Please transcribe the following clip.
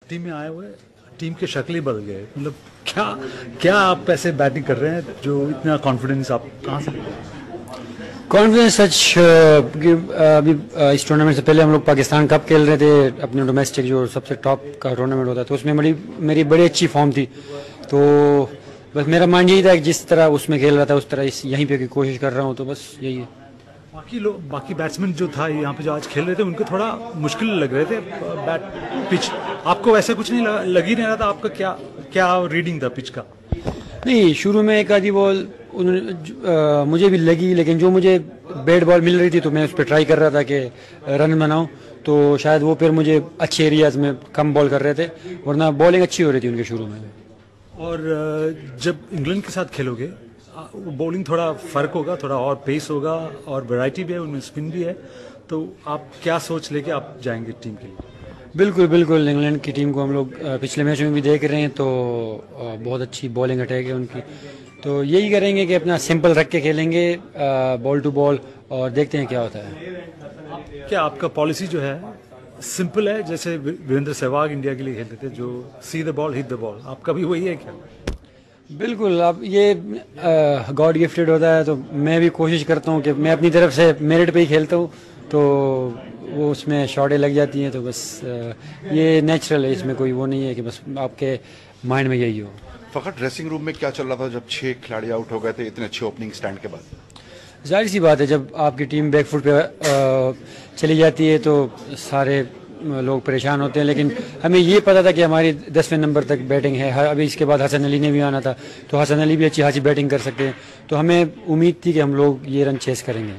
Team में आए हुए टीम के शक्ल ही बदल गए, मतलब क्या आप ऐसे बैटिंग कर रहे हैं जो इतना कॉन्फिडेंस आप कहाँ से? कॉन्फिडेंस सच अभी इस टूर्नामेंट से पहले हम लोग पाकिस्तान कप खेल रहे थे, अपने डोमेस्टिक जो सबसे टॉप का टूर्नामेंट होता है, तो उसमें मेरी बड़ी अच्छी फॉर्म थी। तो बस मेरा माइंड यही था कि जिस तरह उसमें खेल रहा था उस तरह यहीं पे की कोशिश कर रहा हूँ, तो बस यही है। बाकी बैट्समैन जो था यहाँ पे जो आज खेल रहे थे उनको थोड़ा मुश्किल लग रहे थे बैट पिच, आपको वैसा कुछ नहीं लग ही नहीं रहा था? आपका क्या रीडिंग था पिच का? नहीं, शुरू में एक आधी बॉल मुझे भी लगी, लेकिन जो मुझे बैट बॉल मिल रही थी तो मैं उस पर ट्राई कर रहा था कि रन बनाऊं, तो शायद वो फिर मुझे अच्छे एरियाज में कम बॉल कर रहे थे, वरना बॉलिंग अच्छी हो रही थी उनके शुरू में। और जब इंग्लैंड के साथ खेलोगे बॉलिंग थोड़ा फर्क होगा, थोड़ा और पेस होगा और वैरायटी भी है, उनमें स्पिन भी है, तो आप क्या सोच लेके आप जाएंगे टीम के लिए? बिल्कुल बिल्कुल, इंग्लैंड की टीम को हम लोग पिछले मैच में भी देख रहे हैं, तो बहुत अच्छी बॉलिंग अटैक है उनकी, तो यही करेंगे कि अपना सिंपल रख के खेलेंगे बॉल टू बॉल, और देखते हैं क्या होता है। क्या आपका पॉलिसी जो है सिंपल है, जैसे वीरेंद्र सहवाग इंडिया के लिए खेलते थे जो see the ball hit the ball, आपका भी वही है क्या? बिल्कुल, अब ये गॉड गिफ्टेड होता है, तो मैं भी कोशिश करता हूँ कि मैं अपनी तरफ से मेरिट पे ही खेलता हूँ, तो वो उसमें शॉटें लग जाती हैं, तो बस ये नेचुरल है, इसमें कोई वो नहीं है कि बस आपके माइंड में यही हो। फकत ड्रेसिंग रूम में क्या चल रहा था जब 6 खिलाड़ी आउट हो गए थे इतने अच्छे ओपनिंग स्टैंड के बाद? जाहिर सी बात है, जब आपकी टीम बैकफुट पे चली जाती है तो सारे लोग परेशान होते हैं, लेकिन हमें ये पता था कि हमारी 10वें नंबर तक बैटिंग है। अभी इसके बाद हसन अली ने भी आना था, तो हसन अली भी अच्छी खासी बैटिंग कर सकते हैं, तो हमें उम्मीद थी कि हम लोग ये रन चेस करेंगे।